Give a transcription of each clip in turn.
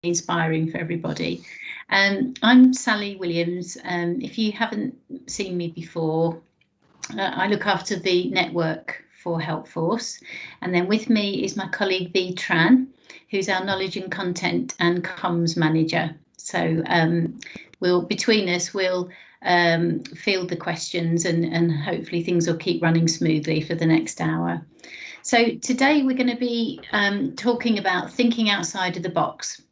inspiring for everybody. I'm Sally Williams. If you haven't seen me before, I look after the network for Helpforce, and then with me is my colleague V Tran, who's our knowledge and content and comms manager. So between us we'll field the questions, and hopefully things will keep running smoothly for the next hour. So today we're going to be talking about thinking outside of the box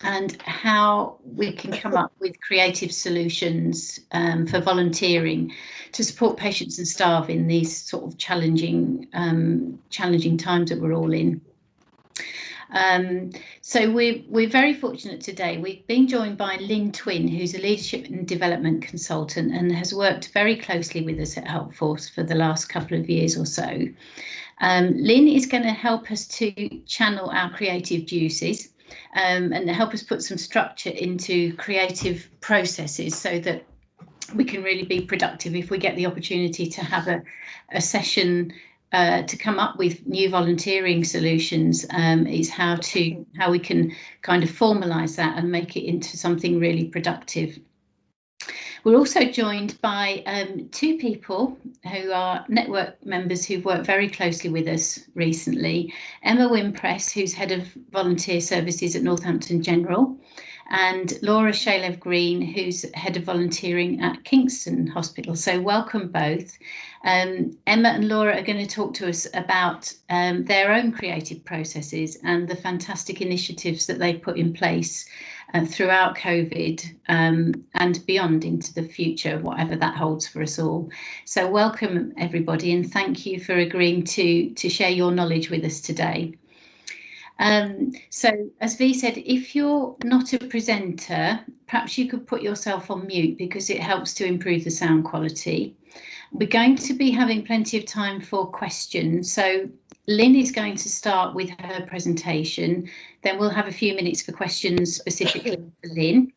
and how we can come up with creative solutions for volunteering to support patients and staff in these sort of challenging times that we're all in. So we're very fortunate today. We've been joined by Lynn Twin, who's a leadership and development consultant and has worked very closely with us at Helpforce for the last couple of years or so. Lynn is going to help us to channel our creative juices and help us put some structure into creative processes so that we can really be productive if we get the opportunity to have a session to come up with new volunteering solutions. Is how we can kind of formalise that and make it into something really productive. We're also joined by two people who are network members who've worked very closely with us recently. Emma Wimpress, who's Head of Volunteer Services at Northampton General, and Laura Shalev Green, who's Head of Volunteering at Kingston Hospital. So welcome both. Emma and Laura are going to talk to us about their own creative processes and the fantastic initiatives that they've put in place throughout COVID and beyond into the future, whatever that holds for us all. So welcome everybody, and thank you for agreeing to share your knowledge with us today. So as V said, if you're not a presenter, perhaps you could put yourself on mute because it helps to improve the sound quality. We're going to be having plenty of time for questions. So Lynn is going to start with her presentation, then we'll have a few minutes for questions specifically for Lynn,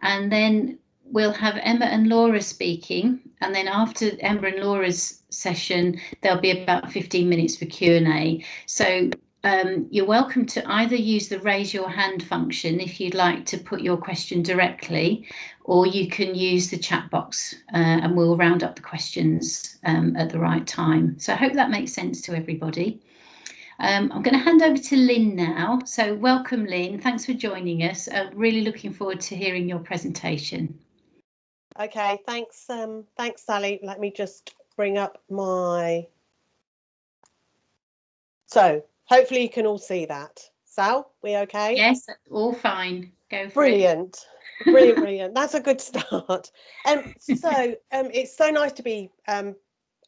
and then we'll have Emma and Laura speaking, and then after Emma and Laura's session there'll be about 15 minutes for Q&A. So you're welcome to either use the raise your hand function if you'd like to put your question directly, or you can use the chat box and we'll round up the questions at the right time. So I hope that makes sense to everybody. I'm going to hand over to Lynn now. So welcome Lynn, thanks for joining us. Really looking forward to hearing your presentation. Okay, thanks Sally. Let me just bring up my... So hopefully you can all see that. Sal, we okay? Yes, all fine. Go for Brilliant. it. Brilliant. That's a good start. So it's so nice to be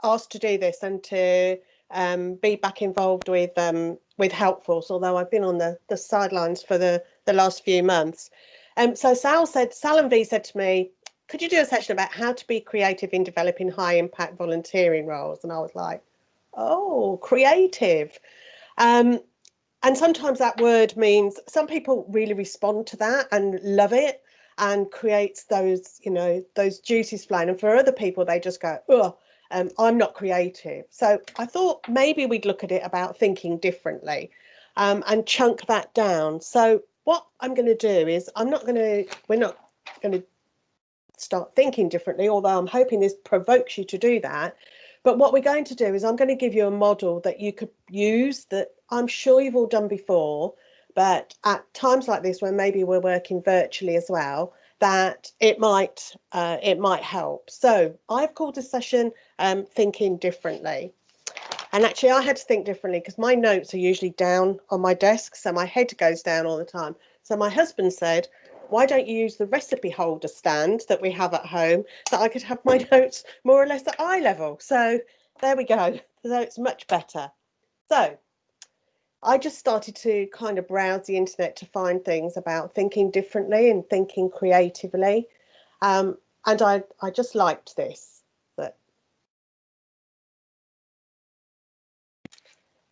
asked to do this and to be back involved with Helpforce, although I've been on the sidelines for the last few months. So Sal and V said to me, could you do a session about how to be creative in developing high impact volunteering roles? And I was like, oh, creative. And sometimes that word means some people really respond to that and love it and creates those, you know, those juices flowing. And for other people, they just go, oh, I'm not creative. So I thought maybe we'd look at it about thinking differently and chunk that down. So what I'm going to do is we're not going to start thinking differently, although I'm hoping this provokes you to do that. But what we're going to do is I'm going to give you a model that you could use that I'm sure you've all done before, but at times like this, when maybe we're working virtually as well, that it might help. So I've called this session Thinking Differently. And actually I had to think differently because my notes are usually down on my desk, so my head goes down all the time. So my husband said, why don't you use the recipe holder stand that we have at home, that I could have my notes more or less at eye level. So there we go. So it's much better. So I just started to kind of browse the internet to find things about thinking differently and thinking creatively. And I just liked this.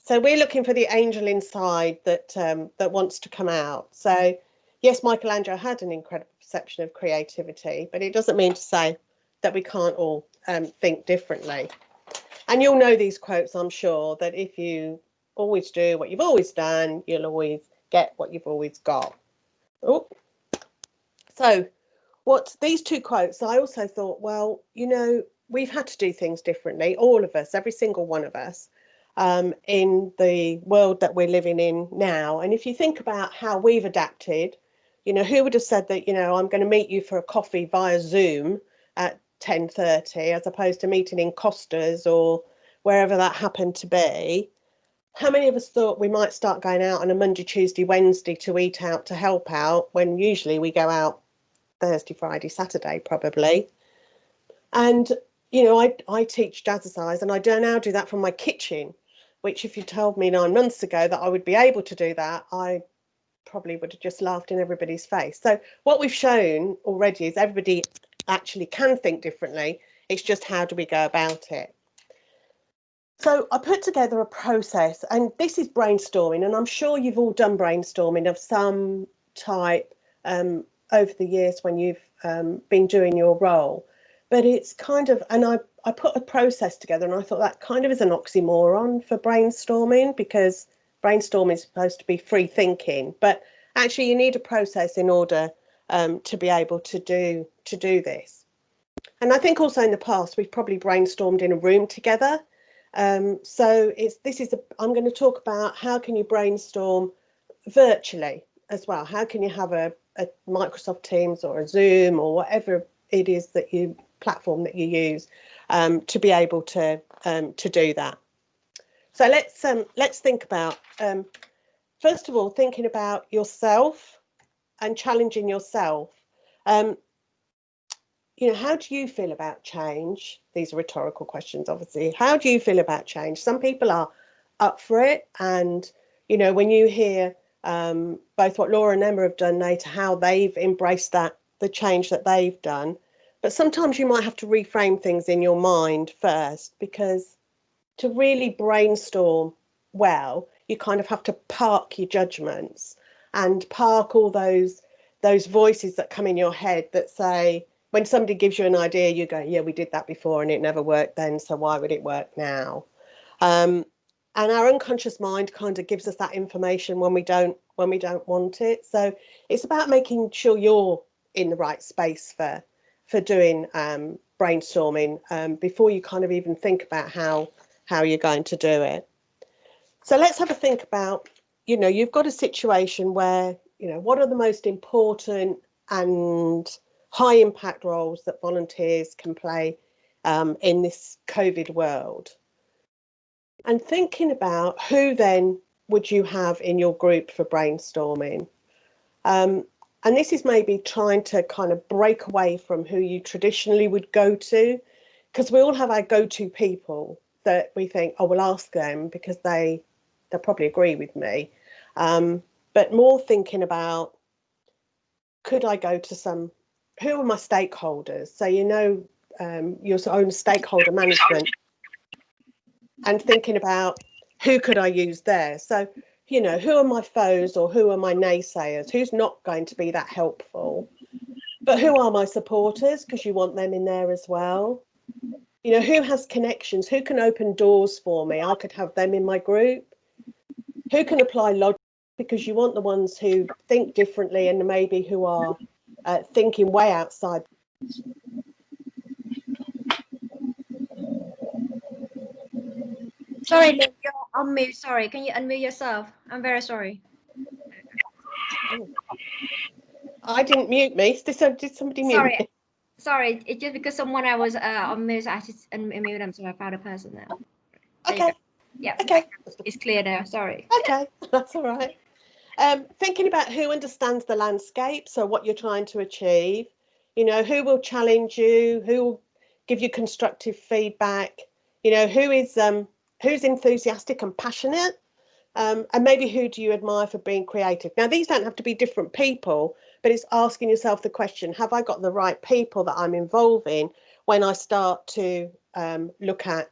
So we're looking for the angel inside that wants to come out. So yes, Michelangelo had an incredible perception of creativity, but it doesn't mean to say that we can't all think differently. And you'll know these quotes, I'm sure, that if you always do what you've always done, you'll always get what you've always got. Oh, so what these two quotes, I also thought, well, we've had to do things differently, all of us, every single one of us, in the world that we're living in now. And if you think about how we've adapted, who would have said that, I'm going to meet you for a coffee via Zoom at 10:30 as opposed to meeting in Costa's or wherever that happened to be. How many of us thought we might start going out on a Monday, Tuesday, Wednesday to eat out, to help out, when usually we go out Thursday, Friday, Saturday, probably. And, I teach jazzercise, and I do now do that from my kitchen, which if you told me 9 months ago that I would be able to do that, I probably would have just laughed in everybody's face. So what we've shown already is everybody actually can think differently. It's just how do we go about it? So I put together a process, and this is brainstorming, and I'm sure you've all done brainstorming of some type over the years when you've been doing your role. But it's kind of, and I put a process together, and I thought that kind of is an oxymoron for brainstorming, because brainstorming is supposed to be free thinking, but actually you need a process in order to be able to do this. And I think also in the past we've probably brainstormed in a room together. So I'm going to talk about how can you brainstorm virtually as well. How can you have a Microsoft Teams or a Zoom or whatever it is that platform that you use to be able to do that. So let's think about first of all thinking about yourself and challenging yourself. How do you feel about change? These are rhetorical questions, obviously. How do you feel about change? Some people are up for it. And, when you hear both what Laura and Emma have done, Nate, how they've embraced the change that they've done. But sometimes you might have to reframe things in your mind first, because to really brainstorm well, you kind of have to park your judgments and park all those voices that come in your head that say, when somebody gives you an idea, you go, yeah, we did that before and it never worked then, so why would it work now? And our unconscious mind kind of gives us that information when we don't want it. So it's about making sure you're in the right space for doing brainstorming before you kind of even think about how you're going to do it. So let's have a think about, you've got a situation where, what are the most important and high impact roles that volunteers can play in this COVID world? And thinking about who then would you have in your group for brainstorming? And this is maybe trying to kind of break away from who you traditionally would go to, because we all have our go-to people that we think, oh, we'll ask them because they'll probably agree with me. But more thinking about, could I go to who are my stakeholders? So, your own stakeholder management, and thinking about who could I use there? So, who are my foes or who are my naysayers? Who's not going to be that helpful? But who are my supporters? Because you want them in there as well. Who has connections? Who can open doors for me? I could have them in my group. Who can apply logic? Because you want the ones who think differently and maybe who are thinking way outside. Sorry, Lynn, you're on mute. Sorry, can you unmute yourself? I'm very sorry. I didn't mute me. Did somebody mute me? Sorry, it's just because someone I was on mute, so I just unmute them, so I found a person now. Okay. Yeah. Okay. It's clear now. Sorry. Okay, that's all right. Thinking about who understands the landscape, so what you're trying to achieve, who will challenge you, who will give you constructive feedback, who's enthusiastic and passionate, and maybe who do you admire for being creative. Now, these don't have to be different people, but it's asking yourself the question, have I got the right people that I'm involving when I start to look at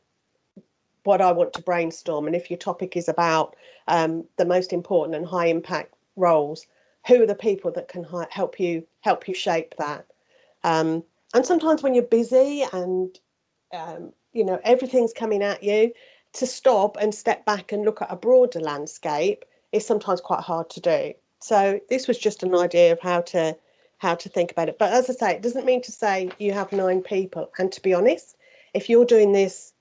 what I want to brainstorm? And if your topic is about the most important and high impact roles, who are the people that can help you shape that? And sometimes when you're busy and everything's coming at you, to stop and step back and look at a broader landscape is sometimes quite hard to do. So this was just an idea of how to think about it. But as I say, it doesn't mean to say you have 9 people. And to be honest, if you're doing this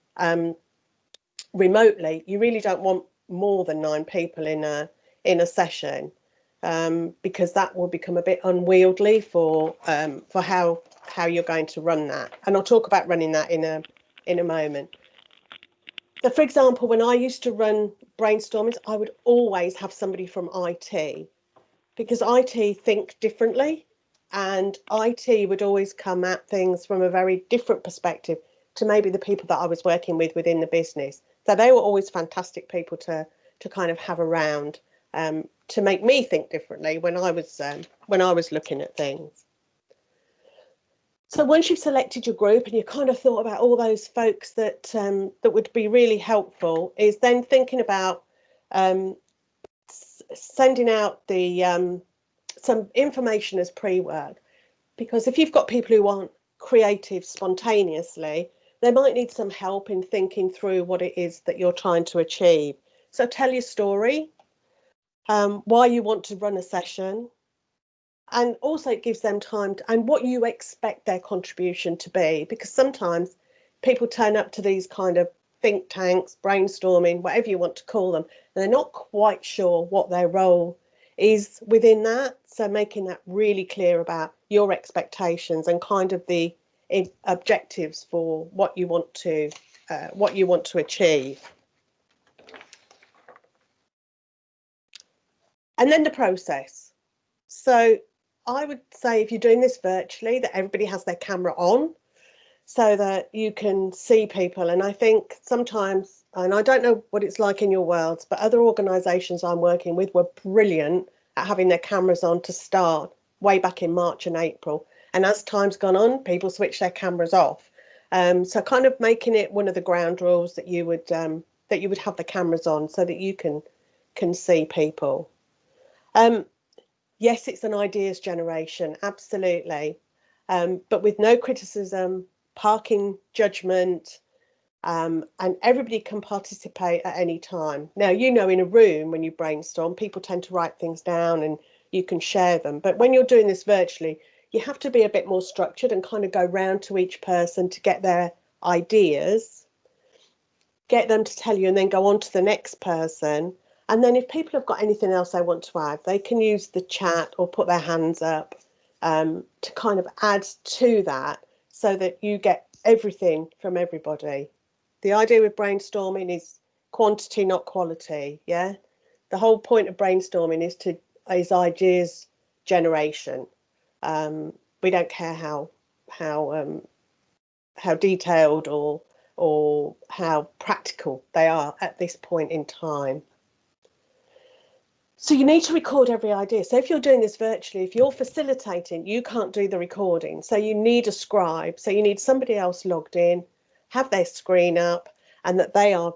remotely, you really don't want more than 9 people in a session, because that will become a bit unwieldy for how you're going to run that. And I'll talk about running that in a moment. So, for example, when I used to run brainstormings, I would always have somebody from IT, because IT think differently, and IT would always come at things from a very different perspective to maybe the people that I was working with within the business. So they were always fantastic people to kind of have around, to make me think differently when I was looking at things. So once you've selected your group and you kind of thought about all those folks that would be really helpful, is then thinking about sending out the some information as pre-work, because if you've got people who aren't creative spontaneously, they might need some help in thinking through what it is that you're trying to achieve. So tell your story, why you want to run a session, and also it gives them time and what you expect their contribution to be, because sometimes people turn up to these kind of think tanks, brainstorming, whatever you want to call them, and they're not quite sure what their role is within that. So making that really clear about your expectations and kind of the objectives for what you want to achieve. And then the process. So I would say if you're doing this virtually, that everybody has their camera on so that you can see people. And I think sometimes, and I don't know what it's like in your worlds, but other organisations I'm working with were brilliant at having their cameras on to start way back in March and April. And as time's gone on, people switch their cameras off. So kind of making it one of the ground rules that you would have the cameras on so that you can see people. Yes, it's an ideas generation, absolutely, but with no criticism, parking judgment, and everybody can participate at any time. Now, in a room when you brainstorm, people tend to write things down and you can share them. But when you're doing this virtually, you have to be a bit more structured and kind of go round to each person to get their ideas, get them to tell you, and then go on to the next person. And then if people have got anything else they want to add, they can use the chat or put their hands up to kind of add to that so that you get everything from everybody. The idea with brainstorming is quantity, not quality. Yeah. The whole point of brainstorming is ideas generation. We don't care how detailed or how practical they are at this point in time. So you need to record every idea. So if you're doing this virtually, if you're facilitating, you can't do the recording. So you need a scribe. So you need somebody else logged in, have their screen up, and that they are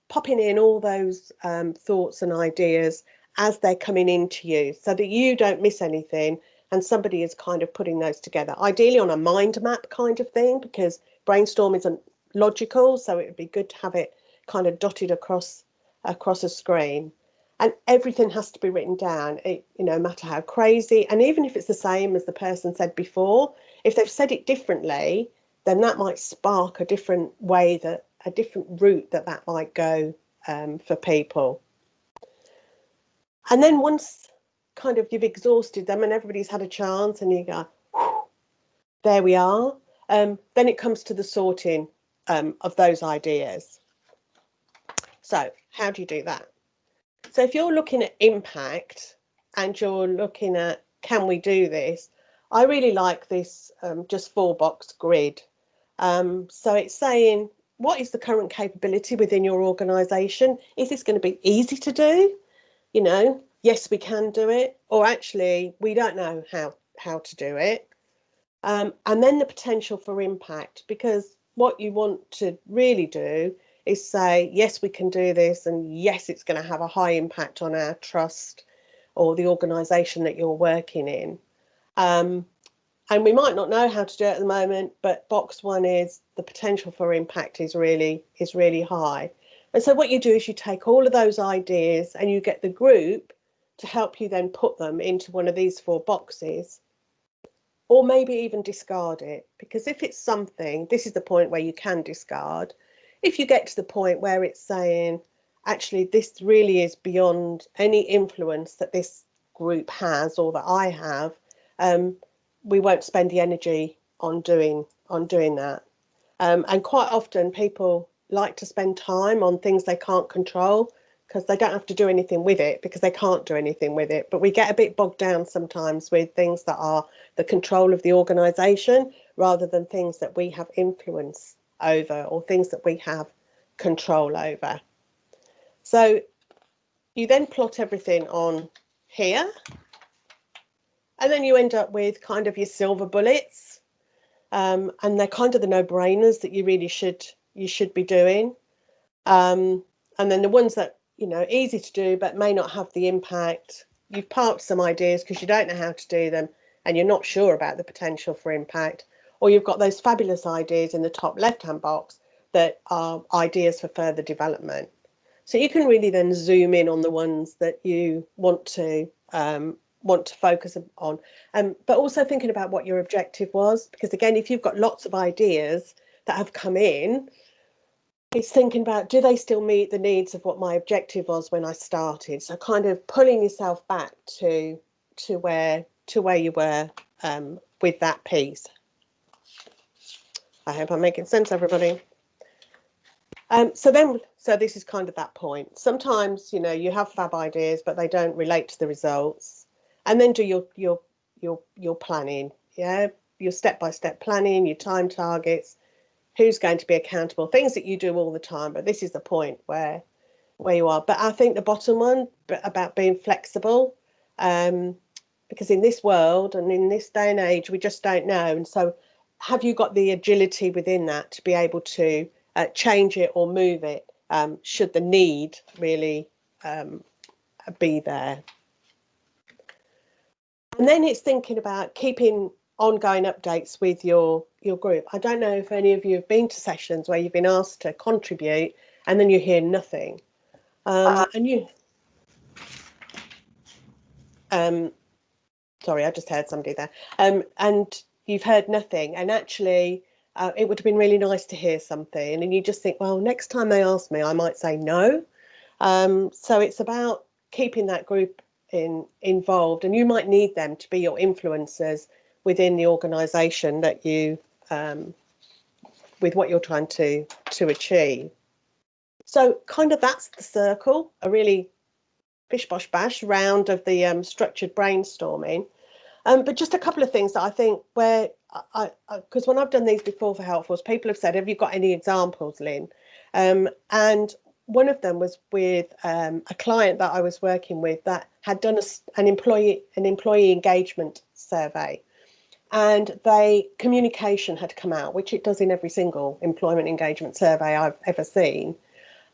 popping in all those thoughts and ideas as they're coming into you so that you don't miss anything and somebody is kind of putting those together. Ideally on a mind map kind of thing, because brainstorm isn't logical. So it would be good to have it kind of dotted across a screen. And everything has to be written down, no matter how crazy. And even if it's the same as the person said before, if they've said it differently, then that might spark a different way, a different route that might go for people. And then once kind of you've exhausted them and everybody's had a chance and you go, there we are, then it comes to the sorting of those ideas. So how do you do that? So if you're looking at impact and you're looking at, can we do this? I really like this just 4-box grid. So it's saying, what is the current capability within your organisation? Is this going to be easy to do? Yes, we can do it. Or actually, we don't know how to do it. And then the potential for impact, because what you want to really do is say, yes, we can do this, and yes, it's going to have a high impact on our trust or the organisation that you're working in. And we might not know how to do it at the moment, but box 1 is the potential for impact is really high. And so what you do is you take all of those ideas and you get the group to help you then put them into one of these 4 boxes, or maybe even discard it. Because if it's something, this is the point where you can discard. If you get to the point where it's saying, actually, this really is beyond any influence that this group has or that I have, we won't spend the energy on doing that. And quite often people like to spend time on things they can't control, because they don't have to do anything with it, because they can't do anything with it. But we get a bit bogged down sometimes with things that are the control of the organisation, rather than things that we have influence over, or things that we have control over. So you then plot everything on here, and then you end up with kind of your silver bullets, and they're kind of the no-brainers that you really should be doing. And then the ones that, you know, easy to do but may not have the impact. You've parked some ideas because you don't know how to do them and you're not sure about the potential for impact, or you've got those fabulous ideas in the top left-hand box that are ideas for further development. So you can really then zoom in on the ones that you want to focus on, but also thinking about what your objective was, because again, if you've got lots of ideas that have come in, it's thinking about, do they still meet the needs of what my objective was when I started? So kind of pulling yourself back to where you were with that piece. I hope I'm making sense, everybody. So this is kind of that point. Sometimes, you know, you have fab ideas, but they don't relate to the results. And then do your planning, yeah, your step-by-step planning, your time targets, who's going to be accountable, things that you do all the time. But this is the point where you are. But I think the bottom one, about being flexible, because in this world and in this day and age, we just don't know. And so have you got the agility within that to be able to change it or move it, should the need really be there? And then it's thinking about keeping ongoing updates with your group. I don't know if any of you have been to sessions where you've been asked to contribute and then you hear nothing, and you sorry, I just heard somebody there, and you've heard nothing, and actually it would have been really nice to hear something, and you just think, well, next time they ask me, I might say no. So it's about keeping that group involved, and you might need them to be your influencers within the organisation that you with what you're trying to achieve. So kind of that's the circle, a really bish bosh bash round of the structured brainstorming. But just a couple of things that I think where because when I've done these before for Helpforce, people have said, have you got any examples, Lynn? And one of them was with a client that I was working with that had done an employee engagement survey, and communication had come out, which it does in every single employment engagement survey I've ever seen,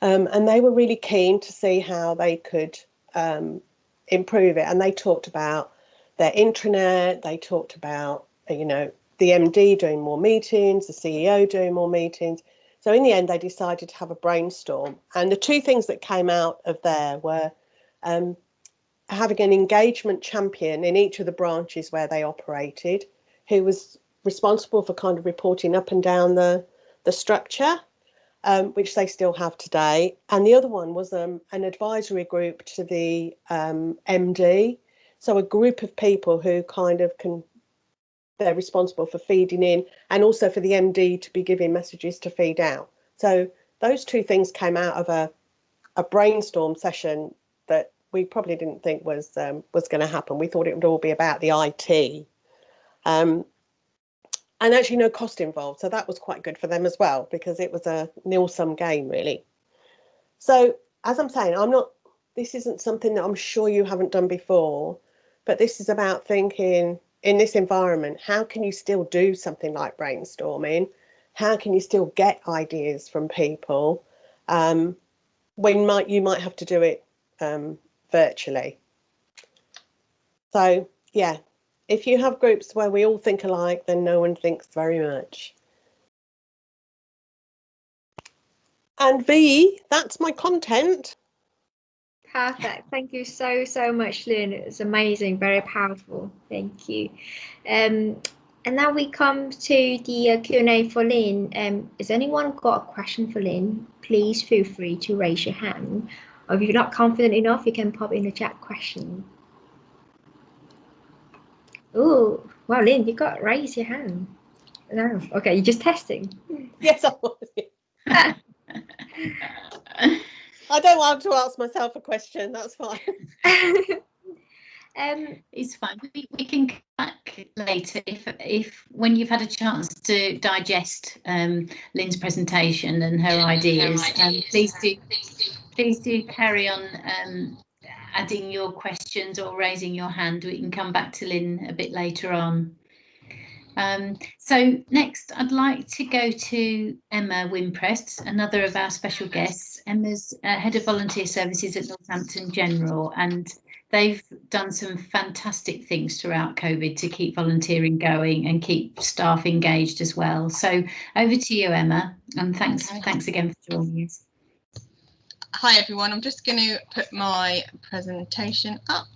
and they were really keen to see how they could improve it. And they talked about their intranet, they talked about, you know, the MD doing more meetings, the CEO doing more meetings. So in the end, they decided to have a brainstorm. And the two things that came out of there were having an engagement champion in each of the branches where they operated, who was responsible for kind of reporting up and down the structure, which they still have today. And the other one was an advisory group to the MD. So a group of people who kind of they're responsible for feeding in, and also for the MD to be giving messages to feed out. So those two things came out of a brainstorm session that we probably didn't think was going to happen. We thought it would all be about the IT, and actually no cost involved. So that was quite good for them as well, because it was a nil-sum game really. So as I'm saying, this isn't something that I'm sure you haven't done before, but this is about thinking, in this environment, how can you still do something like brainstorming? How can you still get ideas from people when you might have to do it virtually? So yeah, if you have groups where we all think alike, then no one thinks very much. And V, that's my content. Perfect. Thank you so much, Lynn. It's amazing, very powerful. Thank you. And now we come to the Q&A for Lynn. Has anyone got a question for Lynn? Please feel free to raise your hand. Or if you're not confident enough, you can pop in the chat question. Oh, wow, Lynn, you got raise your hand. No, okay, you're just testing. Yes, I was. I don't want to ask myself a question. That's fine. It's fine. We can come back later if when you've had a chance to digest Lynn's presentation and her ideas. Please do carry on adding your questions or raising your hand. We can come back to Lynn a bit later on. So next, I'd like to go to Emma Wimpress, another of our special guests. Emma's Head of Volunteer Services at Northampton General, and they've done some fantastic things throughout COVID to keep volunteering going and keep staff engaged as well. So over to you, Emma, and thanks again for joining us. Hi everyone, I'm just going to put my presentation up.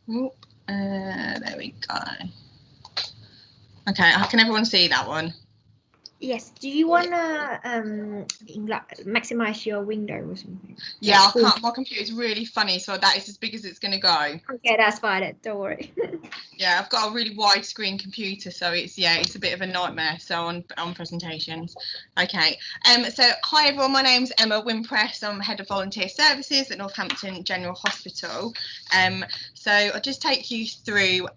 There we go. Okay, can everyone see that one? Yes. Do you want to maximize your window or something? Yeah, I can't. My computer's really funny, so that is as big as it's going to go. Okay, that's fine. Don't worry. Yeah, I've got a really widescreen computer, so it's a bit of a nightmare. So on presentations. Okay. So hi everyone, my name's Emma Wimpress. I'm Head of Volunteer Services at Northampton General Hospital. So I'll just take you through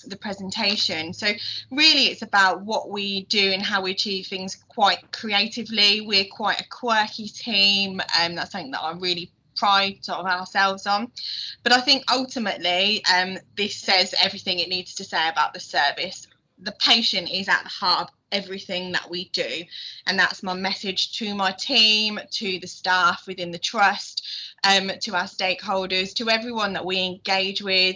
the presentation. So really it's about what we do and how we achieve things quite creatively. We're quite a quirky team, and that's something that I really pride sort of ourselves on. But I think ultimately this says everything it needs to say about the service. The patient is at the heart of everything that we do, and that's my message to my team, to the staff within the trust, to our stakeholders, to everyone that we engage with,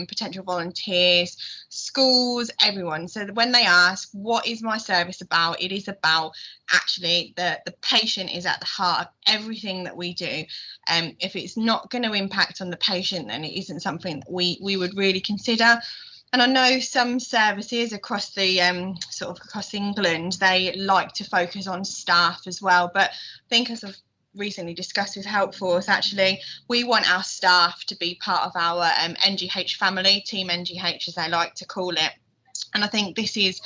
potential volunteers, schools, everyone. So that when they ask, what is my service about? It is about actually the patient is at the heart of everything that we do. If it's not going to impact on the patient, then it isn't something that we would really consider. And I know some services across the across England, they like to focus on staff as well. But I think, as I've recently discussed with Helpforce, actually, we want our staff to be part of our NGH family, Team NGH as they like to call it. And I think this is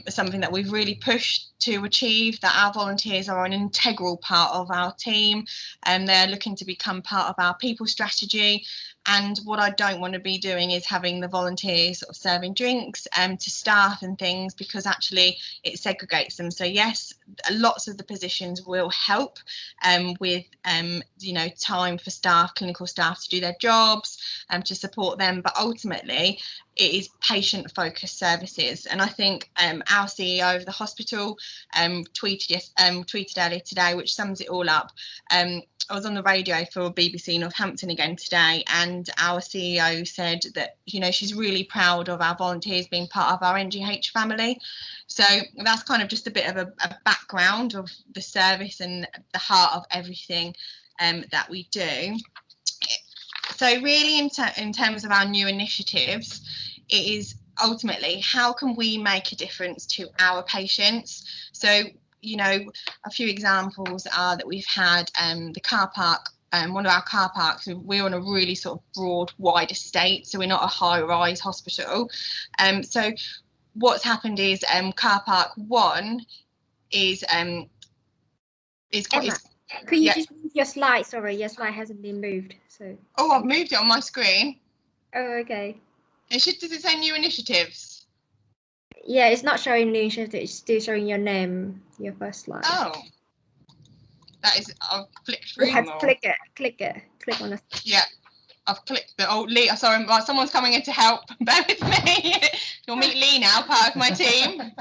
something that we've really pushed to achieve, that our volunteers are an integral part of our team, and they're looking to become part of our people strategy. And what I don't want to be doing is having the volunteers sort of serving drinks to staff and things, because actually it segregates them. So yes, lots of the positions will help with time for staff, clinical staff to do their jobs, to support them, but ultimately it is patient-focused services. And I think our CEO of the hospital tweeted earlier today, which sums it all up. I was on the radio for BBC Northampton again today, and our CEO said that, she's really proud of our volunteers being part of our NGH family. So that's kind of just a bit of a background of the service and the heart of everything that we do. So really in terms of our new initiatives, it is ultimately how can we make a difference to our patients. So a few examples are that we've had the car park, one of our car parks, we're on a really sort of broad, wide estate, so we're not a high-rise hospital. So what's happened is car park 1 is quite... Emma, could you just move your slide? Sorry, your slide hasn't been moved. So. Oh, I've moved it on my screen. Oh, okay. Does it say new initiatives? Yeah, it's not showing new initiatives. It's still showing your name, your first slide. Oh, that is. I've flicked through. You have to click it. Click on it. Yeah, I've clicked it. Oh, Lee. Sorry, someone's coming in to help. Bear with me. You'll meet Lee now, part of my team.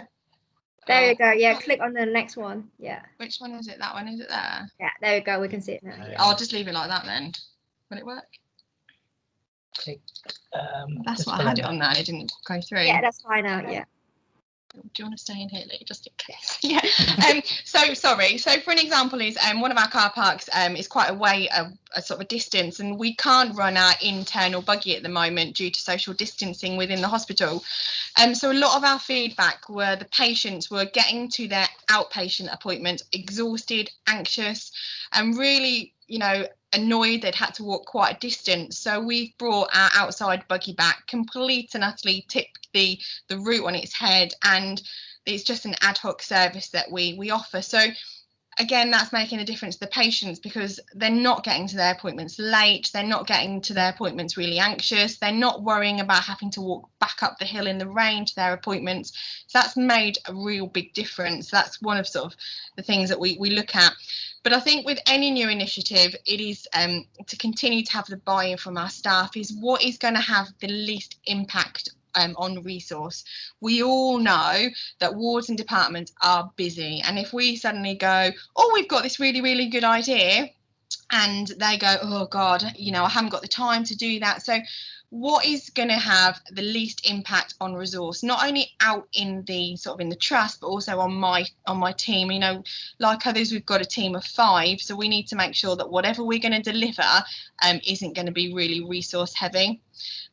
There you go. Yeah, click on the next one. Yeah. Which one is it? That one? Is it there? Yeah, there we go. We can see it now. Yeah. I'll just leave it like that then. Will it work? Click, that's what I had it on there. It didn't go through. Yeah, that's fine now. Yeah. Do you want to stay in here, Lee, just in case? Yeah. So sorry. So for an example is one of our car parks is quite a sort of a distance, and we can't run our internal buggy at the moment due to social distancing within the hospital. So a lot of our feedback were the patients were getting to their outpatient appointments exhausted, anxious, and really, annoyed they'd had to walk quite a distance. So we've brought our outside buggy back, complete and utterly tipped the route on its head, and it's just an ad hoc service that we offer. So again, that's making a difference to the patients because they're not getting to their appointments late, they're not getting to their appointments really anxious, they're not worrying about having to walk back up the hill in the rain to their appointments. So that's made a real big difference. That's one of sort of the things that we look at. But I think with any new initiative, it is to continue to have the buy-in from our staff is what is going to have the least impact on resource. We all know that wards and departments are busy, and if we suddenly go, oh, we've got this really, really good idea, and they go, oh God, I haven't got the time to do that. So what is going to have the least impact on resource, not only out in the sort of in the trust, but also on my team? Like others, we've got a team of 5, so we need to make sure that whatever we're going to deliver isn't going to be really resource heavy.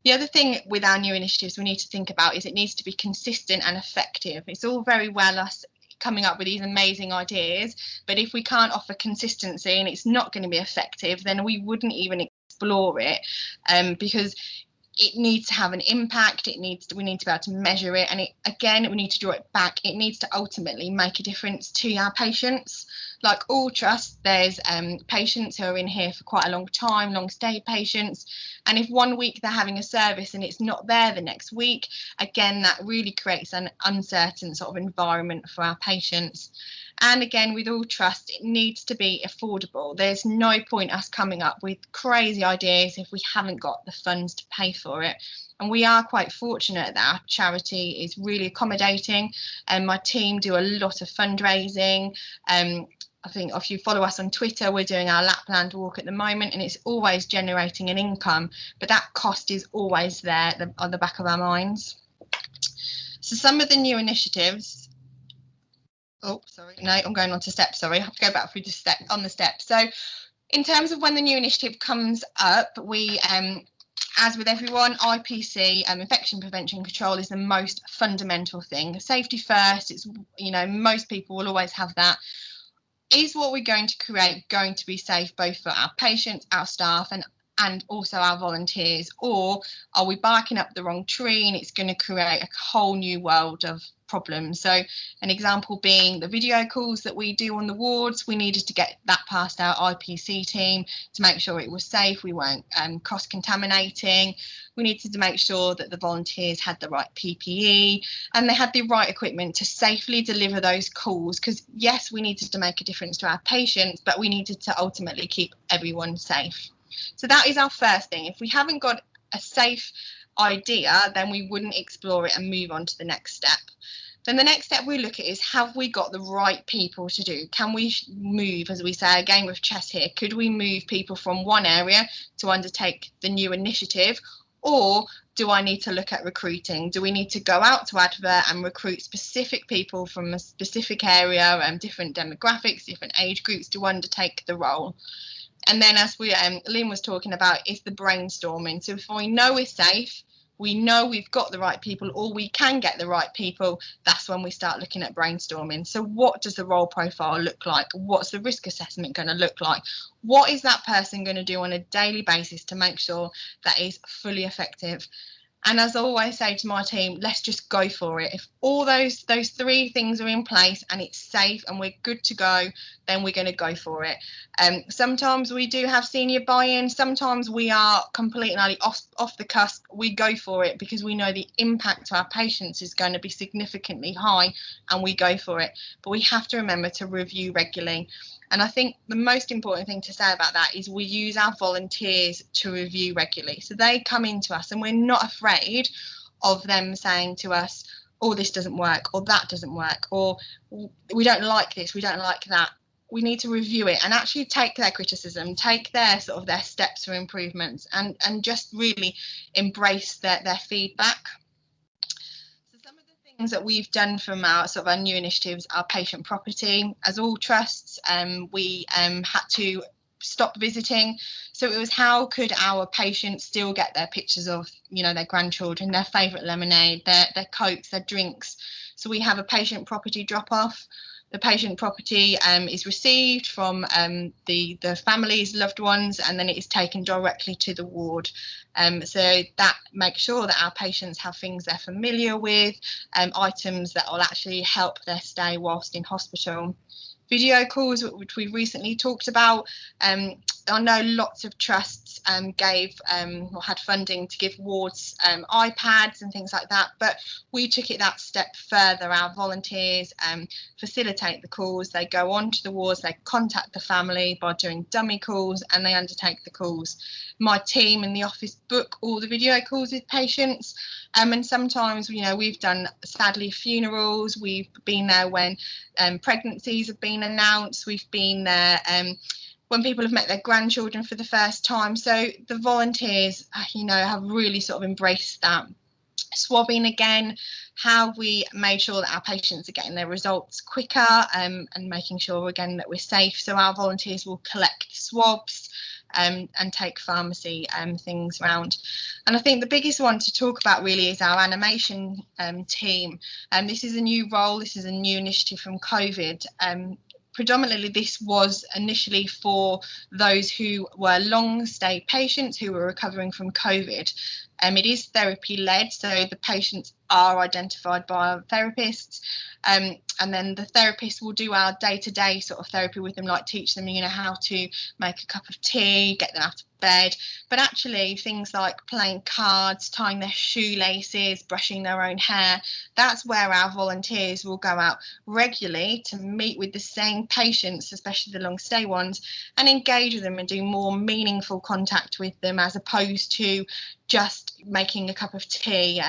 The other thing with our new initiatives we need to think about is it needs to be consistent and effective. It's all very well us coming up with these amazing ideas, but if we can't offer consistency and it's not going to be effective, then we wouldn't even explore it, because it needs to have an impact. We need to be able to measure it, and we need to draw it back. It needs to ultimately make a difference to our patients. Like all trusts, there's patients who are in here for quite a long time, long stay patients, and if one week they're having a service and it's not there the next week, again, that really creates an uncertain sort of environment for our patients. And again, with all trust, it needs to be affordable. There's no point us coming up with crazy ideas if we haven't got the funds to pay for it. And we are quite fortunate that our charity is really accommodating, and my team do a lot of fundraising. I think if you follow us on Twitter, we're doing our Lapland walk at the moment, and it's always generating an income, but that cost is always there on the back of our minds. So some of the new initiatives, I'm going on to steps, sorry, I have to go back through the steps. So in terms of when the new initiative comes up, we as with everyone, IPC, infection prevention control, is the most fundamental thing. Safety first. It's, most people will always have that. Is what we're going to create going to be safe both for our patients, our staff, and also our volunteers, or are we barking up the wrong tree and it's going to create a whole new world of problems? So an example being the video calls that we do on the wards. We needed to get that past our IPC team to make sure it was safe, we weren't cross-contaminating. We needed to make sure that the volunteers had the right PPE and they had the right equipment to safely deliver those calls, because yes, we needed to make a difference to our patients, but we needed to ultimately keep everyone safe. So that is our first thing. If we haven't got a safe idea, then we wouldn't explore it and move on to the next step. Then the next step we look at is, have we got the right people to do? Can we move, as we say, a game of chess here? Could we move people from one area to undertake the new initiative? Or do I need to look at recruiting? Do we need to go out to advert and recruit specific people from a specific area, different demographics, different age groups to undertake the role? And then, as Lynn was talking about, is the brainstorming. So if we know we're safe, we know we've got the right people, or we can get the right people, that's when we start looking at brainstorming. So what does the role profile look like? What's the risk assessment going to look like? What is that person going to do on a daily basis to make sure that is fully effective? And as I always say to my team, let's just go for it. If all those 3 things are in place and it's safe and we're good to go, then we're going to go for it. Sometimes we do have senior buy-in. Sometimes we are completely off the cusp. We go for it because we know the impact to our patients is going to be significantly high, and we go for it. But we have to remember to review regularly. And I think the most important thing to say about that is we use our volunteers to review regularly. So they come into us and we're not afraid of them saying to us, oh, this doesn't work, or that doesn't work, or we don't like this, we don't like that. We need to review it and actually take their criticism, take their steps for improvements, and just really embrace their feedback. So some of the things things that we've done from our sort of our new initiatives are patient property. As all trusts, we had to stop visiting, so it was how could our patients still get their pictures of, you know, their grandchildren, their favourite lemonade, their cokes, their drinks. So we have a patient property drop off. The patient property is received from the family's loved ones, and then it is taken directly to the ward. So that makes sure that our patients have things they're familiar with, items that will actually help their stay whilst in hospital. Video calls, which we recently talked about. I know lots of trusts gave or had funding to give wards iPads and things like that, but we took it that step further. Our volunteers facilitate the calls. They go onto the wards, they contact the family by doing dummy calls, and they undertake the calls. My team in the office book all the video calls with patients, and sometimes, you know, we've done, sadly, funerals. We've been there when pregnancies have been announced. We've been there when people have met their grandchildren for the first time. So the volunteers, you know, have really sort of embraced that. Swabbing again, how we made sure that our patients are getting their results quicker, and making sure again that we're safe. So our volunteers will collect swabs and take pharmacy things around. And I think the biggest one to talk about really is our animation team. This is a new role, this is a new initiative from COVID. Predominantly this was initially for those who were long stay patients who were recovering from COVID. It is therapy led, so the patients are identified by our therapists, and then the therapist will do our day-to-day sort of therapy with them, like teach them, you know, how to make a cup of tea, get them out of bed. But actually things like playing cards, tying their shoelaces, brushing their own hair, that's where our volunteers will go out regularly to meet with the same patients, especially the long stay ones, and engage with them and do more meaningful contact with them, as opposed to just making a cup of tea.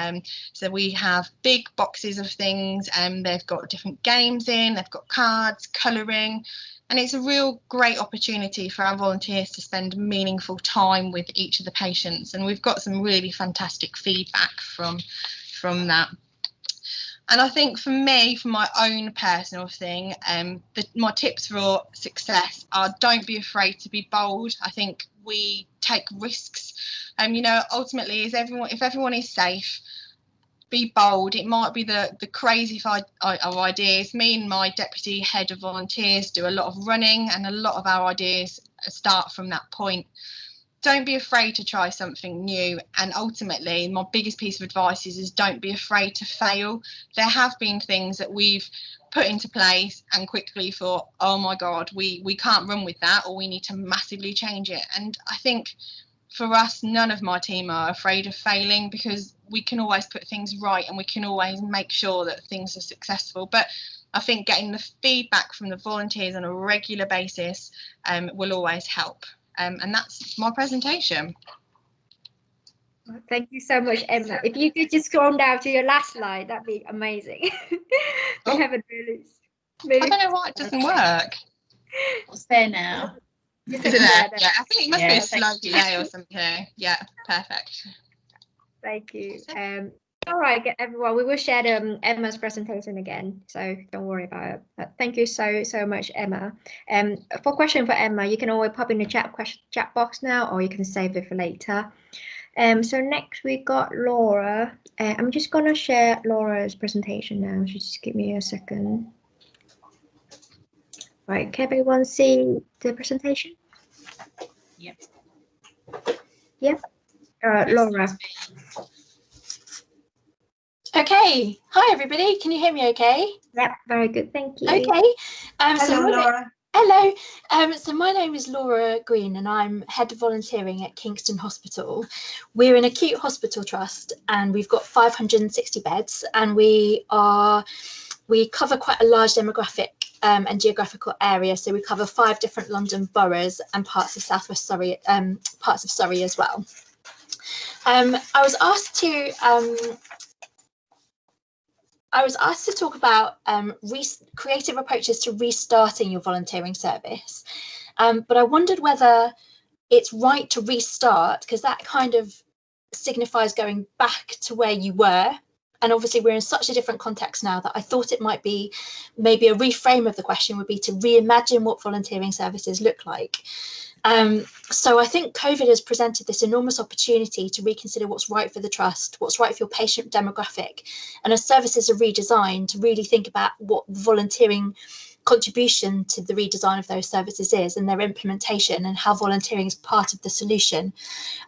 So we have big boxes of things, and they've got different games in, they've got cards, colouring, and it's a real great opportunity for our volunteers to spend meaningful time with each of the patients, and we've got some really fantastic feedback from that. And I think for me, for my own personal thing, my tips for success are: don't be afraid to be bold. I think we take risks, you know, ultimately if everyone is safe, be bold. It might be the crazy ideas. Me and my deputy head of volunteers do a lot of running, and a lot of our ideas start from that point. Don't be afraid to try something new, and ultimately my biggest piece of advice is don't be afraid to fail. There have been things that we've put into place and quickly thought, oh my god, we can't run with that, or we need to massively change it. And I think for us, none of my team are afraid of failing, because we can always put things right and we can always make sure that things are successful. But I think getting the feedback from the volunteers on a regular basis will always help. And that's my presentation. Thank you so much, Emma. If you could just scroll down to your last slide, that'd be amazing. I haven't really moved. I don't know why it doesn't work. It's there now. Is it there? Yeah, I think it must be a slow delay or something. Yeah, perfect. Thank you. All right, everyone, we will share Emma's presentation again, so don't worry about it. But thank you so much, Emma. For question for Emma, you can always pop in the chat box now, or you can save it for later. So next we got Laura. I'm just gonna share Laura's presentation now. So just give me a second. Right, can everyone see the presentation? Yep. Yep. Laura. Okay. Hi, everybody. Can you hear me okay? Yep, very good. Thank you. Okay. Hello, Laura. Hello. So my name is Laura Green, and I'm head of volunteering at Kingston Hospital. We're an acute hospital trust, and we've got 560 beds, and we cover quite a large demographic and geographical area. So we cover 5 different London boroughs and parts of southwest Surrey, parts of Surrey as well. I was asked to talk about creative approaches to restarting your volunteering service, but I wondered whether it's right to restart, because that kind of signifies going back to where you were, And obviously we're in such a different context now that I thought it might be maybe a reframe of the question would be to reimagine what volunteering services look like. So I think COVID has presented this enormous opportunity to reconsider what's right for the trust, what's right for your patient demographic, and as services are redesigned, to really think about what the volunteering contribution to the redesign of those services is and their implementation, and how volunteering is part of the solution.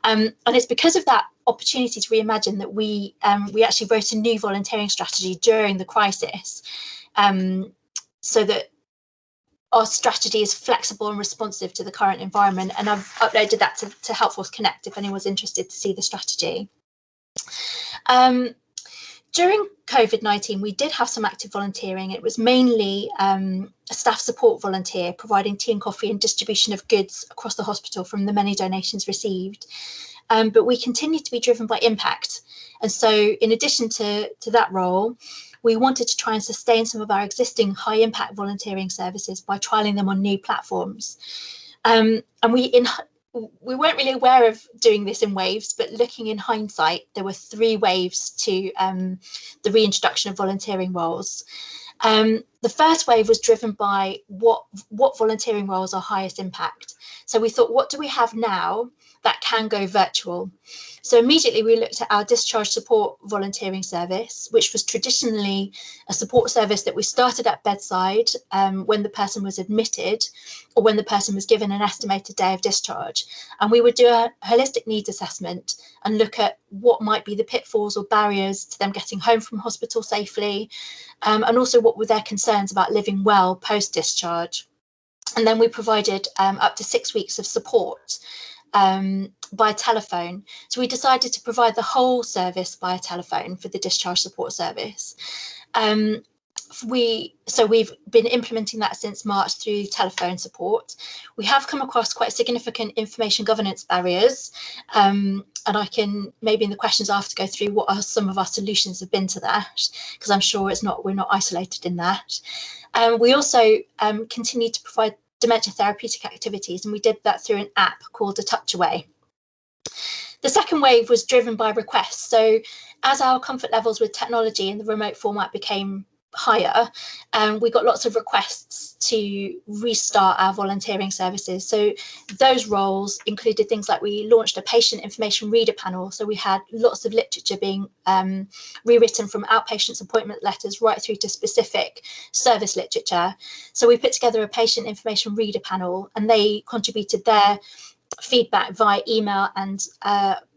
And it's because of that opportunity to reimagine that we actually wrote a new volunteering strategy during the crisis, so that our strategy is flexible and responsive to the current environment. And I've uploaded that to Helpforce Connect if anyone's interested to see the strategy. During COVID-19, we did have some active volunteering. It was mainly a staff support volunteer providing tea and coffee and distribution of goods across the hospital from the many donations received. But we continued to be driven by impact. And so in addition to that role, we wanted to try and sustain some of our existing high impact volunteering services by trialling them on new platforms. And we weren't really aware of doing this in waves, but looking in hindsight, there were 3 waves to the reintroduction of volunteering roles. The first wave was driven by what volunteering roles are highest impact. So we thought, what do we have now that can go virtual? So immediately we looked at our discharge support volunteering service, which was traditionally a support service that we started at bedside when the person was admitted or when the person was given an estimated day of discharge. And we would do a holistic needs assessment and look at what might be the pitfalls or barriers to them getting home from hospital safely, and also what were their concerns about living well post-discharge. And then we provided up to 6 weeks of support by telephone. So we decided to provide the whole service via telephone for the discharge support service. We've been implementing that since March through telephone support. We have come across quite significant information governance barriers, and I can maybe in the questions after go through what are some of our solutions have been to that, because I'm sure we're not isolated in that. We also continue to provide dementia therapeutic activities, and we did that through an app called A Touch Away. The second wave was driven by requests. So as our comfort levels with technology in the remote format became higher, we got lots of requests to restart our volunteering services. So those roles included things like we launched a patient information reader panel. So we had lots of literature being rewritten from outpatients appointment letters right through to specific service literature. So we put together a patient information reader panel, and they contributed their feedback via email and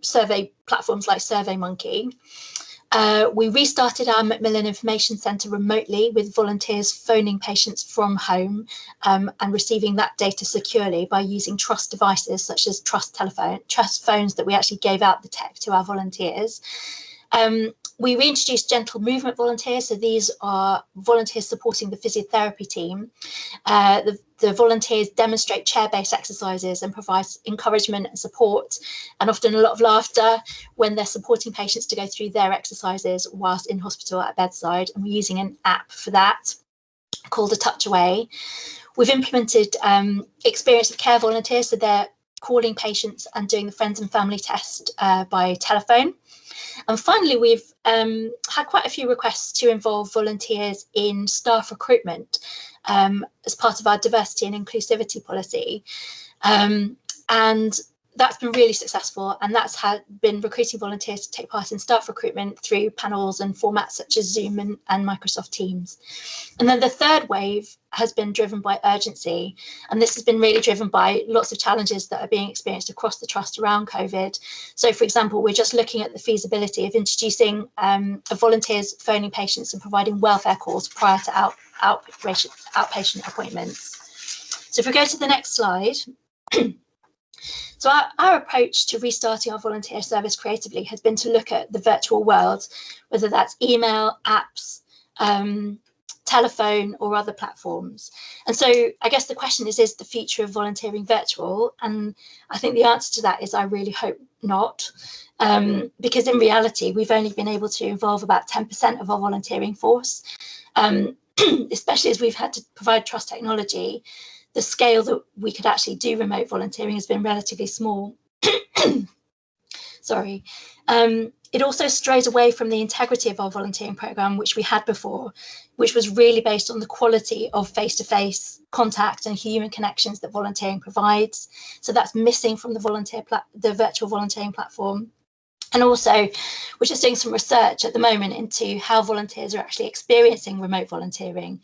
survey platforms like SurveyMonkey. We restarted our Macmillan Information Centre remotely with volunteers phoning patients from home and receiving that data securely by using trust devices such as trust phones that we actually gave out the tech to our volunteers. We reintroduced gentle movement volunteers. So these are volunteers supporting the physiotherapy team. The volunteers demonstrate chair-based exercises and provide encouragement and support, and often a lot of laughter when they're supporting patients to go through their exercises whilst in hospital at bedside. And we're using an app for that called A Touch Away. We've implemented experience of care volunteers, so they're calling patients and doing the friends and family test by telephone. And finally, we've had quite a few requests to involve volunteers in staff recruitment as part of our diversity and inclusivity policy. And that's been really successful, and that's been recruiting volunteers to take part in staff recruitment through panels and formats such as Zoom and Microsoft Teams. And then the third wave has been driven by urgency, and this has been really driven by lots of challenges that are being experienced across the trust around COVID. So, for example, we're just looking at the feasibility of introducing volunteers phoning patients and providing welfare calls prior to outpatient appointments. So if we go to the next slide. So our approach to restarting our volunteer service creatively has been to look at the virtual world, whether that's email, apps, telephone or other platforms. And so I guess the question is the future of volunteering virtual? And I think the answer to that is I really hope not, because in reality, we've only been able to involve about 10% of our volunteering force, especially as we've had to provide trust technology. The scale that we could actually do remote volunteering has been relatively small. Sorry. It also strays away from the integrity of our volunteering programme, which we had before, which was really based on the quality of face-to-face contact and human connections that volunteering provides. So that's missing from the virtual volunteering platform. And also, we're just doing some research at the moment into how volunteers are actually experiencing remote volunteering.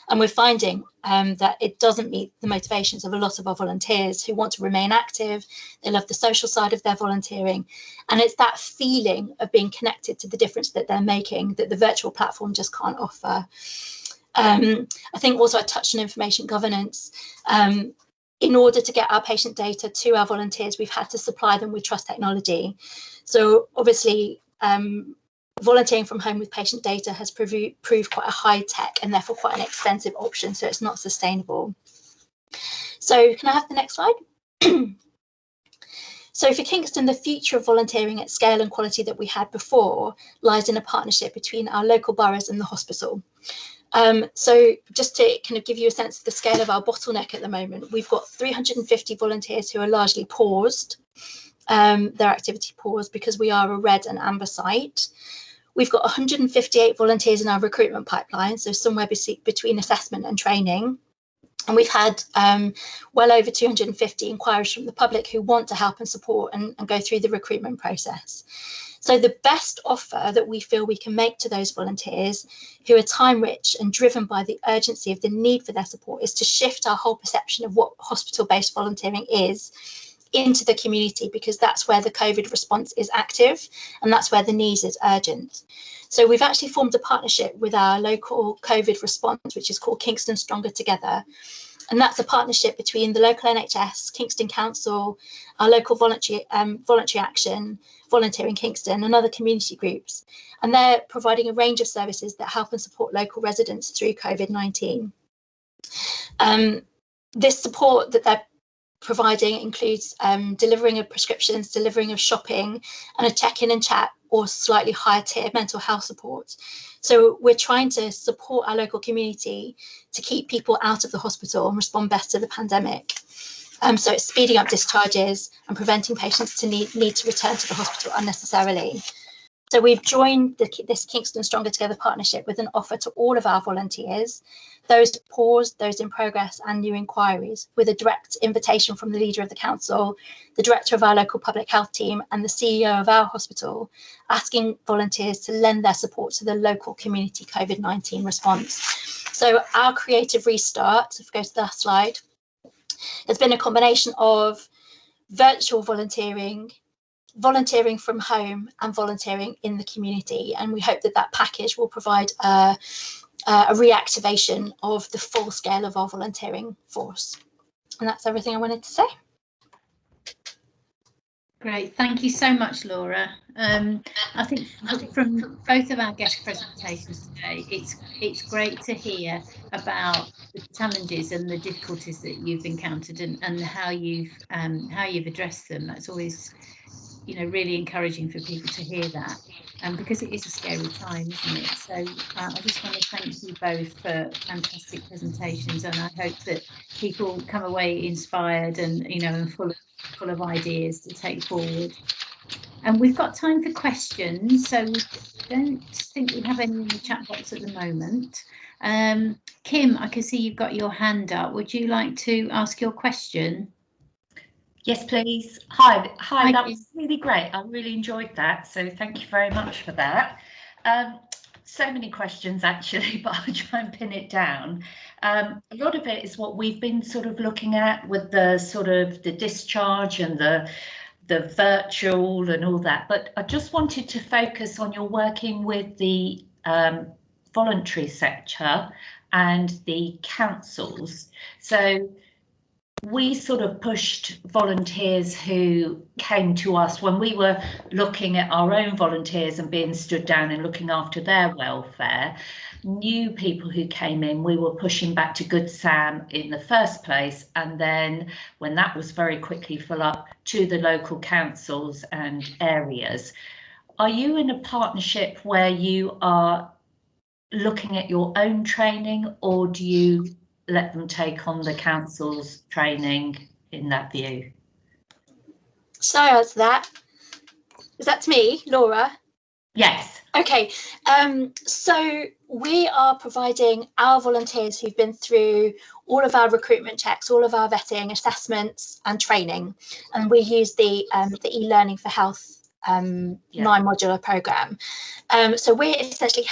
And we're finding that it doesn't meet the motivations of a lot of our volunteers who want to remain active. They love the social side of their volunteering. And it's that feeling of being connected to the difference that they're making that the virtual platform just can't offer. I think also I touched on information governance. In order to get our patient data to our volunteers, we've had to supply them with trust technology. So obviously, volunteering from home with patient data has proved quite a high tech and therefore quite an expensive option, so it's not sustainable. So can I have the next slide? So for Kingston, the future of volunteering at scale and quality that we had before lies in a partnership between our local boroughs and the hospital. So just to kind of give you a sense of the scale of our bottleneck at the moment, we've got 350 volunteers who are largely paused, their activity paused because we are a red and amber site. We've got 158 volunteers in our recruitment pipeline, so somewhere between assessment and training. And we've had well over 250 inquiries from the public who want to help and support and go through the recruitment process. So the best offer that we feel we can make to those volunteers who are time rich and driven by the urgency of the need for their support is to shift our whole perception of what hospital-based volunteering is into the community, because that's where the COVID response is active and that's where the need is urgent. So we've actually formed a partnership with our local COVID response, which is called Kingston Stronger Together. And that's a partnership between the local NHS, Kingston Council, our local voluntary action, Volunteering Kingston and other community groups. And they're providing a range of services that help and support local residents through COVID-19. This support that they're providing includes delivering of prescriptions, delivering of shopping, and a check-in and chat or slightly higher tier mental health support. So we're trying to support our local community to keep people out of the hospital and respond best to the pandemic. So it's speeding up discharges and preventing patients to need to return to the hospital unnecessarily. So we've joined this Kingston Stronger Together partnership with an offer to all of our volunteers, those paused, those in progress and new inquiries, with a direct invitation from the leader of the council, the director of our local public health team and the CEO of our hospital, asking volunteers to lend their support to the local community COVID-19 response. So our creative restart, if we go to the last slide, has been a combination of virtual volunteering, volunteering from home and volunteering in the community. And we hope that that package will provide a reactivation of the full scale of our volunteering force. And that's everything I wanted to say. Great, thank you so much, Laura. I think from both of our guest presentations today, it's great to hear about the challenges and the difficulties that you've encountered and how you've addressed them. That's always, you know, really encouraging for people to hear that, because it is a scary time, isn't it? So I just want to thank you both for fantastic presentations, and I hope that people come away inspired and, you know, and full of ideas to take forward. And we've got time for questions, so we don't think we have any in the chat box at the moment. Kim, I can see you've got your hand up. Would you like to ask your question? Yes, please. Hi, that was really great. I really enjoyed that. So thank you very much for that. So many questions actually, but I'll try and pin it down. A lot of it is what we've been sort of looking at with the sort of the discharge and the virtual and all that. But I just wanted to focus on your working with the voluntary sector and the councils. So we sort of pushed volunteers who came to us when we were looking at our own volunteers and being stood down and looking after their welfare. New people who came in, we were pushing back to Good Sam in the first place, and then when that was very quickly full up, to the local councils and areas. Are you in a partnership where you are looking at your own training, or do you let them take on the council's training in that view? Shall I answer that? Is that to me, Laura? Yes. Okay, so we are providing our volunteers who've been through all of our recruitment checks, all of our vetting, assessments and training, and we use the e-learning for health 9-modular programme. So we're essentially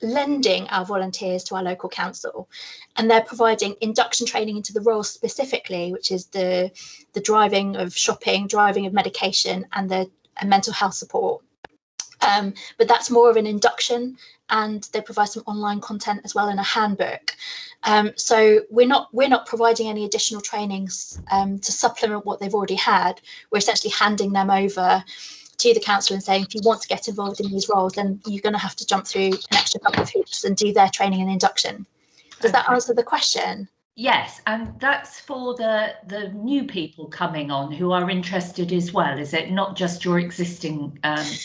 lending our volunteers to our local council, and they're providing induction training into the role specifically, which is the driving of shopping, driving of medication, and the mental health support. But that's more of an induction, and they provide some online content as well in a handbook. So we're not providing any additional trainings to supplement what they've already had. We're essentially handing them over to the council and saying, if you want to get involved in these roles, then you're going to have to jump through an extra couple of hoops and do their training and induction. Does that answer the question? Yes, and that's for the new people coming on who are interested as well, is it? Not just your existing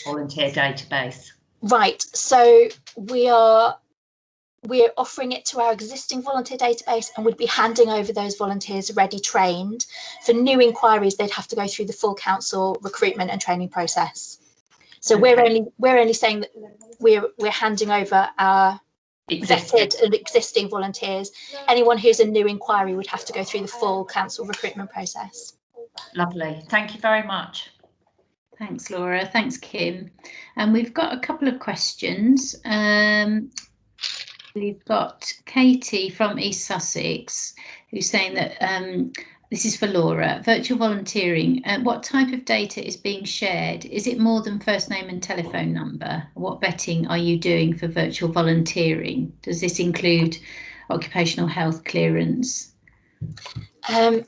volunteer database? Right, so we're offering it to our existing volunteer database, and we'd be handing over those volunteers already trained. For new inquiries, they'd have to go through the full council recruitment and training process. So okay. we're only saying that we're handing over our vetted and existing volunteers. Anyone who's a new inquiry would have to go through the full council recruitment process. Lovely, thank you very much. Thanks, Laura. Thanks, Kim. And we've got a couple of questions. We've got Katie from East Sussex, who's saying that this is for Laura. Virtual volunteering, what type of data is being shared? Is it more than first name and telephone number? What vetting are you doing for virtual volunteering? Does this include occupational health clearance?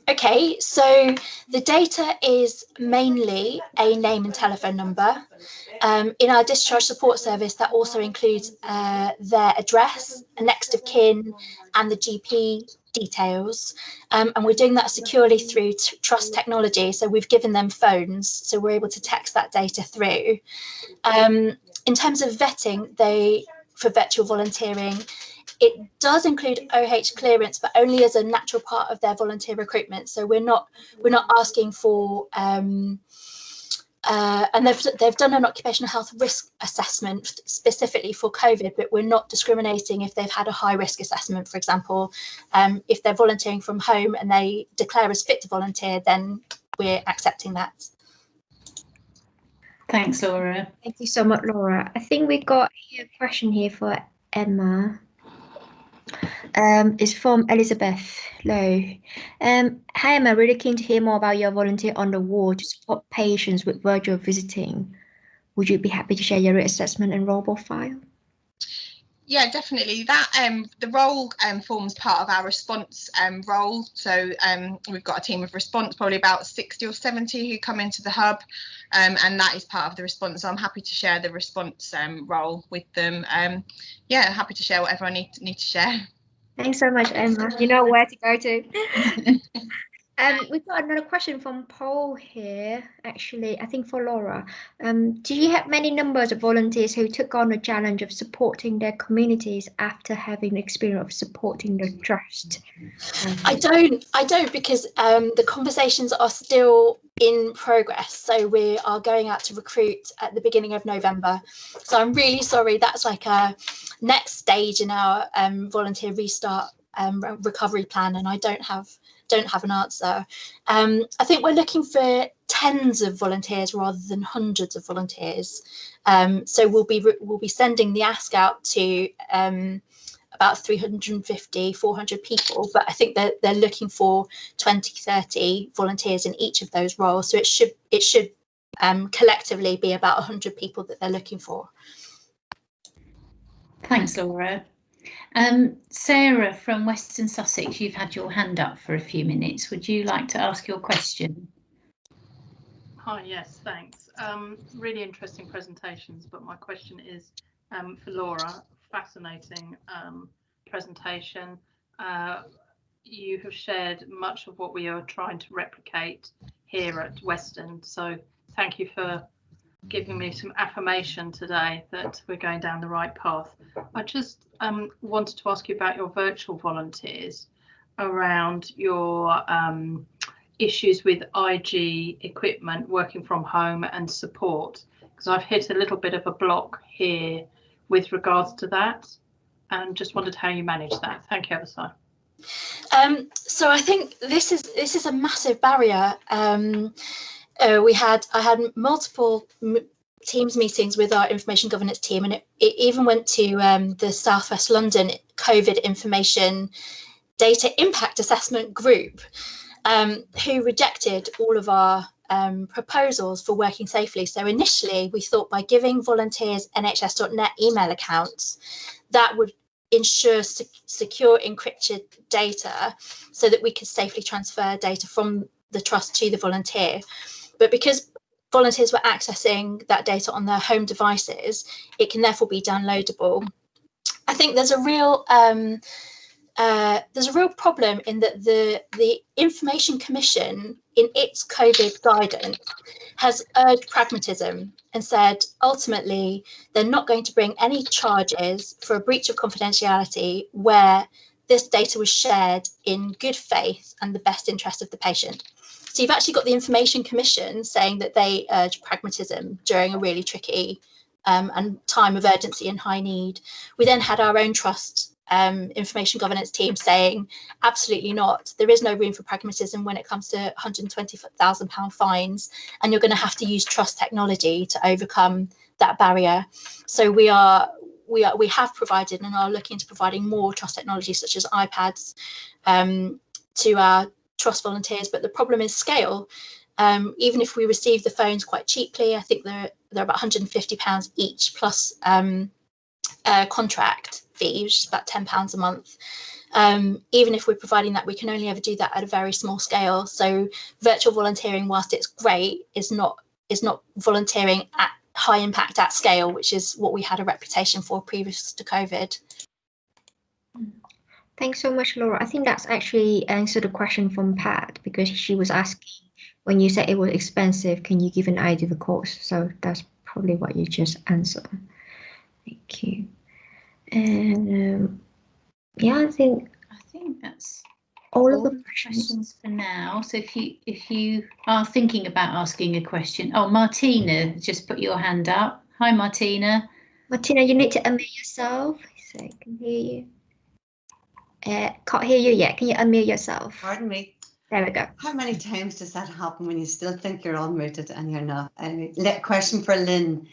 Okay, so the data is mainly a name and telephone number. In our discharge support service, that also includes their address, a next of kin, and the GP details. And we're doing that securely through Trust technology. So we've given them phones, so we're able to text that data through. In terms of vetting, for virtual volunteering, it does include OH clearance, but only as a natural part of their volunteer recruitment. So we're not asking for and they've done an occupational health risk assessment specifically for COVID, but we're not discriminating if they've had a high risk assessment, for example. If they're volunteering from home and they declare as fit to volunteer, then we're accepting that. Thanks, Laura. Thank you so much, Laura. I think we got a question here for Emma. It's from Elizabeth Lowe. Hi Emma, really keen to hear more about your volunteer on the ward to support patients with virtual visiting. Would you be happy to share your assessment and role profile? Yeah, definitely. That the role forms part of our response role. So we've got a team of response, probably about 60 or 70 who come into the hub, and that is part of the response. So I'm happy to share the response role with them. Yeah, happy to share whatever I need to share. Thanks so much, Emma. You know where to go to. We've got another question from Paul here, actually, I think for Laura. Do you have many numbers of volunteers who took on the challenge of supporting their communities after having the experience of supporting the trust? I don't because the conversations are still in progress. So we are going out to recruit at the beginning of November. So I'm really sorry, that's like a next stage in our volunteer restart recovery plan, and I don't have an answer. I think we're looking for tens of volunteers rather than hundreds of volunteers. So we'll be sending the ask out to about 350, 400 people, but I think that they're looking for 20, 30 volunteers in each of those roles. So it should collectively be about 100 people that they're looking for. Thanks, Laura. Sarah from Western Sussex, you've had your hand up for a few minutes. Would you like to ask your question? Hi, yes, thanks. Really interesting presentations, but my question is for Laura. Fascinating presentation. You have shared much of what we are trying to replicate here at Western, so thank you for giving me some affirmation today that we're going down the right path. I just wanted to ask you about your virtual volunteers, around your issues with IG equipment, working from home and support, because I've hit a little bit of a block here with regards to that, and just wondered how you manage that. Thank you, Everside. So I think this is a massive barrier. I had multiple Teams meetings with our information governance team, and it even went to the Southwest London COVID information data impact assessment group, who rejected all of our proposals for working safely. So initially we thought by giving volunteers nhs.net email accounts, that would ensure secure encrypted data so that we could safely transfer data from the trust to the volunteer. But because volunteers were accessing that data on their home devices, it can therefore be downloadable. I think there's a real problem in that the Information Commission, in its COVID guidance, has urged pragmatism and said ultimately they're not going to bring any charges for a breach of confidentiality where this data was shared in good faith and the best interest of the patient. So you've actually got the Information Commission saying that they urge pragmatism during a really tricky and time of urgency and high need. We then had our own trust information governance team saying absolutely not, there is no room for pragmatism when it comes to £120,000 fines, and you're going to have to use trust technology to overcome that barrier. So we have provided and are looking to providing more trust technology such as iPads to our trust volunteers, but the problem is scale. Even if we receive the phones quite cheaply, I think they're about £150 each plus contract fee, which is about £10 a month. Even if we're providing that, we can only ever do that at a very small scale. So virtual volunteering, whilst it's great, is not volunteering at high impact at scale, which is what we had a reputation for previous to COVID. Thanks so much, Laura. I think that's actually answered the question from Pat, because she was asking, when you said it was expensive, can you give an idea of the cost? So that's probably what you just answered. Thank you. And yeah, I think that's all of the questions for now. So if you are thinking about asking a question, Martina just put your hand up. Hi, Martina. Martina, you need to unmute yourself so I can hear you. Can't hear you yet. Can you unmute yourself? Pardon me. There we go. How many times does that happen when you still think you're unmuted and you're not? Question for Lynn.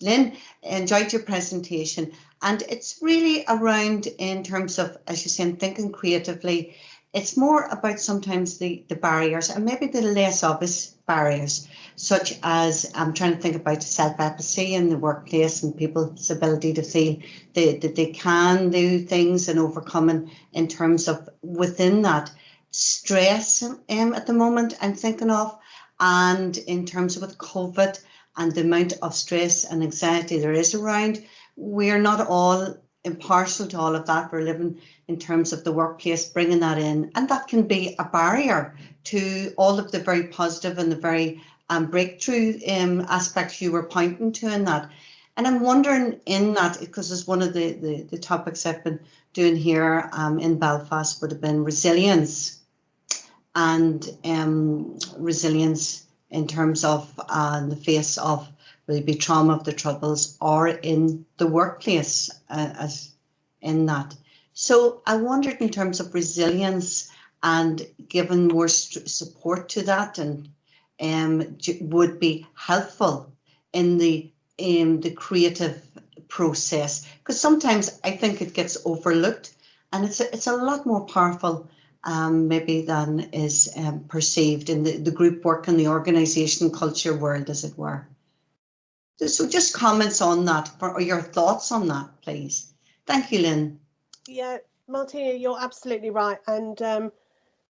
Lynn, enjoyed your presentation, and it's really around, in terms of, as you say, thinking creatively. It's more about sometimes the barriers, and maybe the less obvious barriers, such as I'm trying to think about self-efficacy in the workplace and people's ability to feel that they can do things and overcoming, in terms of within that stress at the moment I'm thinking of, and in terms of with COVID and the amount of stress and anxiety there is around. We're not all impartial to all of that. We're living in terms of the workplace, bringing that in, and that can be a barrier to all of the very positive and the very breakthrough aspects you were pointing to in that. And I'm wondering in that, because it's one of the topics I've been doing here in Belfast would have been resilience, and resilience in terms of the face of maybe trauma of the troubles, or in the workplace as in that. So I wondered, in terms of resilience and giving more support to that, and would be helpful in the creative process, because sometimes I think it gets overlooked, and it's a lot more powerful maybe than is perceived in the group work and the organisation culture world, as it were. So just comments on that, or your thoughts on that, please. Thank you, Lynn. Yeah, Martina, you're absolutely right. And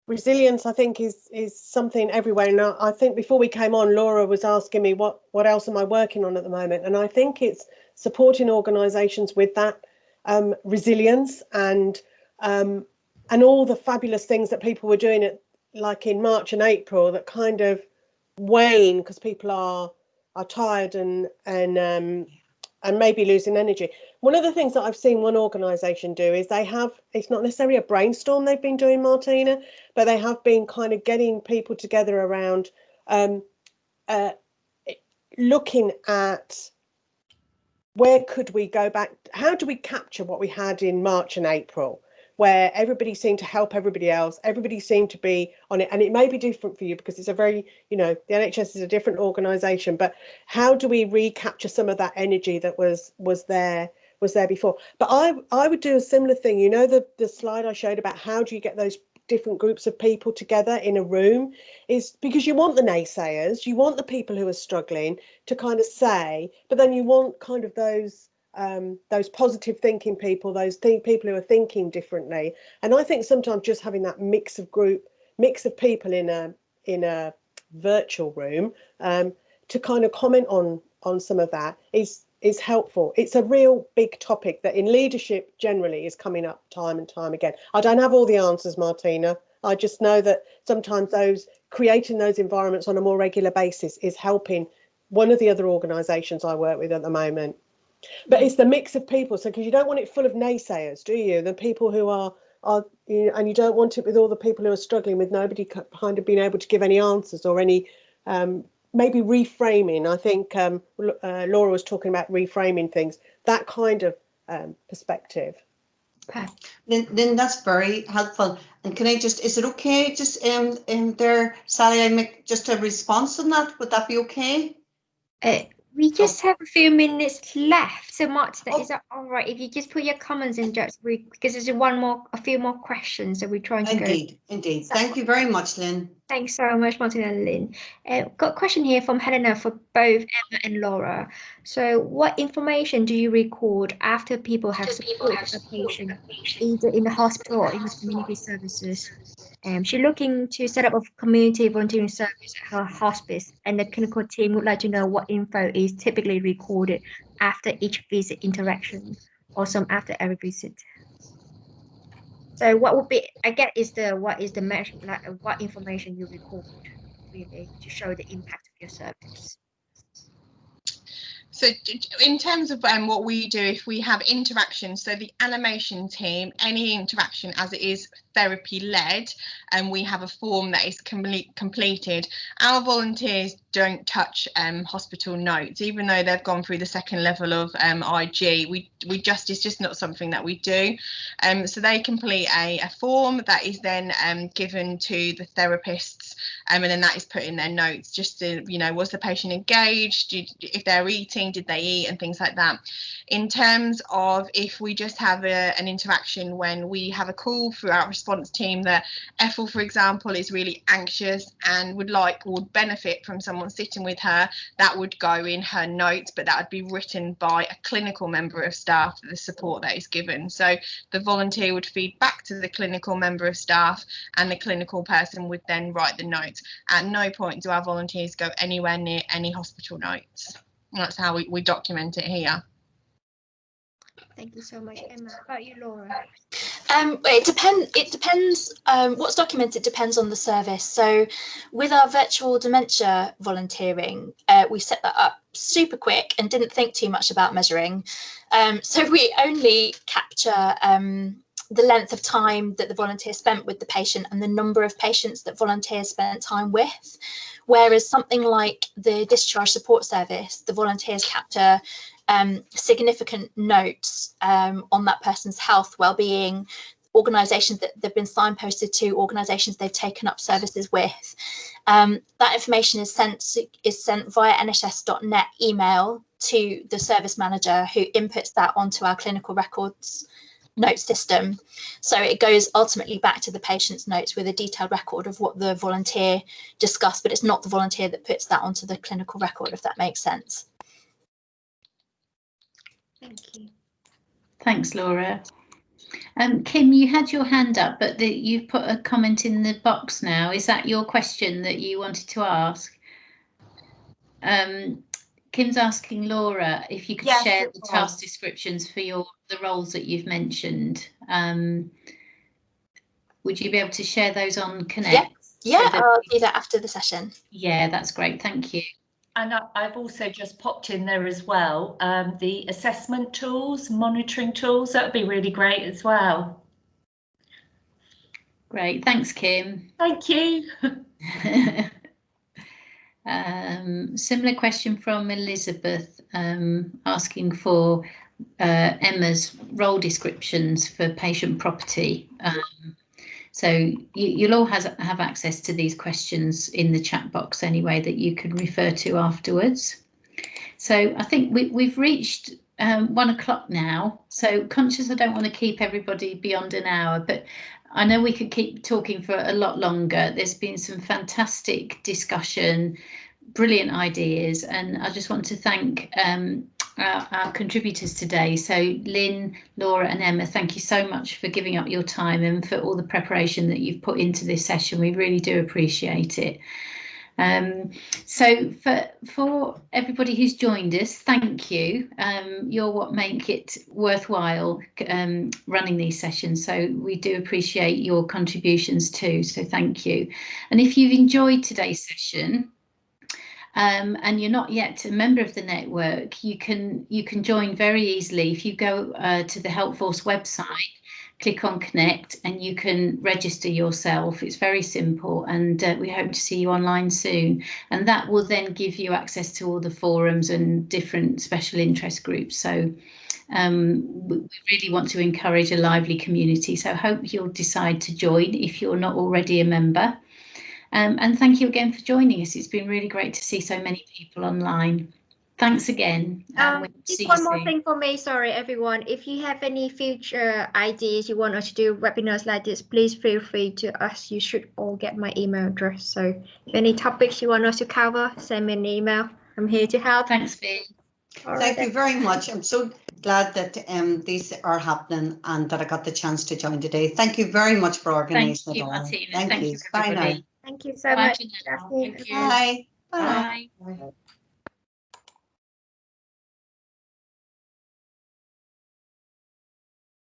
resilience, I think, is something everywhere. Now, I think before we came on, Laura was asking me what else am I working on at the moment, and I think it's supporting organisations with that resilience, and all the fabulous things that people were doing like in March and April, that kind of wane because people are tired and maybe losing energy. One of the things that I've seen one organisation do is they have, it's not necessarily a brainstorm they've been doing, Martina, but they have been kind of getting people together around looking at where could we go back, how do we capture what we had in March and April, where everybody seemed to help everybody else, everybody seemed to be on it, and it may be different for you because it's a very, you know, the NHS is a different organisation, but how do we recapture some of that energy that was there before? But I would do a similar thing, you know, the slide I showed about how do you get those different groups of people together in a room, is because you want the naysayers, you want the people who are struggling to kind of say, but then you want kind of those positive thinking people, people who are thinking differently. And I think sometimes just having that mix of people in a virtual room to kind of comment on some of that is helpful. It's a real big topic that in leadership generally is coming up time and time again. I don't have all the answers, Martina. I just know that sometimes creating those environments on a more regular basis is helping one of the other organisations I work with at the moment. But it's the mix of people, so because you don't want it full of naysayers, do you? The people who are you know, and you don't want it with all the people who are struggling with nobody kind of being able to give any answers or any maybe reframing. I think Laura was talking about reframing things, that kind of perspective. Then that's very helpful. And can I just, is it okay, just there, Sally, I make just a response on that? Would that be okay? We just have a few minutes left, so Martina, is that all right if you just put your comments in, just because there's a few more questions, so we're trying to go. Indeed. Thank you very much, Lynn. Thanks so much, Martina and Lynn. Got a question here from Helena for both Emma and Laura. So, what information do you record after people have supported a patient, either in the hospital or in the community services? She's looking to set up a community volunteering service at her hospice, and the clinical team would like to know what info is typically recorded after each visit interaction, or some after every visit. So what would be, I get, what is the measure, like what information you record really to show the impact of your service? So in terms of what we do if we have interaction, so the animation team, any interaction as it is therapy led, and we have a form that is completed, our volunteers don't touch hospital notes, even though they've gone through the second level of IG. It's just not something that we do. So they complete a form that is then given to the therapists, and then that is put in their notes, just to, you know, was the patient engaged, if they're eating, did they eat, and things like that. In terms of if we just have an interaction when we have a call through our response team that Ethel, for example, is really anxious and would benefit from someone sitting with her, that would go in her notes, but that would be written by a clinical member of staff, the support that is given. So the volunteer would feed back to the clinical member of staff, and the clinical person would then write the notes. At no point do our volunteers go anywhere near any hospital notes. That's how we document it here. Thank you so much, Emma. How about you, Laura? It depends. What's documented depends on the service. So with our virtual dementia volunteering, we set that up super quick and didn't think too much about measuring. So we only capture the length of time that the volunteer spent with the patient and the number of patients that volunteers spent time with. Whereas something like the discharge support service, the volunteers capture significant notes on that person's health, well-being, organisations that they've been signposted to, organisations they've taken up services with. That information is sent via nhs.net email to the service manager, who inputs that onto our clinical records note system. So it goes ultimately back to the patient's notes with a detailed record of what the volunteer discussed, but it's not the volunteer that puts that onto the clinical record, if that makes sense. Thank you. Thanks, Laura. Kim, you had your hand up, but you've put a comment in the box now. Is that your question that you wanted to ask? Kim's asking Laura if you could share the task descriptions for the roles that you've mentioned. Would you be able to share those on Connect? Yeah, I'll do that after the session. Yeah, that's great. Thank you. And I've also just popped in there as well the assessment tools, monitoring tools. That would be really great as well. Great. Thanks, Kim. Thank you. Similar question from Elizabeth, asking for Emma's role descriptions for patient property. So you'll all have access to these questions in the chat box anyway, that you can refer to afterwards. So I think we've reached 1 o'clock now, so conscious I don't want to keep everybody beyond an hour, but I know we could keep talking for a lot longer. There's been some fantastic discussion, brilliant ideas, and I just want to thank our contributors today. So Lynn, Laura and Emma, thank you so much for giving up your time and for all the preparation that you've put into this session. We really do appreciate it. So for everybody who's joined us, thank you. You're what make it worthwhile running these sessions, so we do appreciate your contributions too, so thank you. And if you've enjoyed today's session, and you're not yet a member of the network, you can join very easily. If you go to the Helpforce website, click on Connect, and you can register yourself. It's very simple, and we hope to see you online soon. And that will then give you access to all the forums and different special interest groups. So we really want to encourage a lively community. So I hope you'll decide to join if you're not already a member. And thank you again for joining us. It's been really great to see so many people online. Thanks again. Just one more thing for me, sorry everyone. If you have any future ideas you want us to do webinars like this, please feel free to us. You should all get my email address. So if any topics you want us to cover, send me an email. I'm here to help. Thanks, Bea. Thank you very much. I'm so glad that these are happening and that I got the chance to join today. Thank you very much for organising it all. Martina. Thank you. Bye now. Thank you so Bye much. for now. Thank you. Bye. Bye. Bye.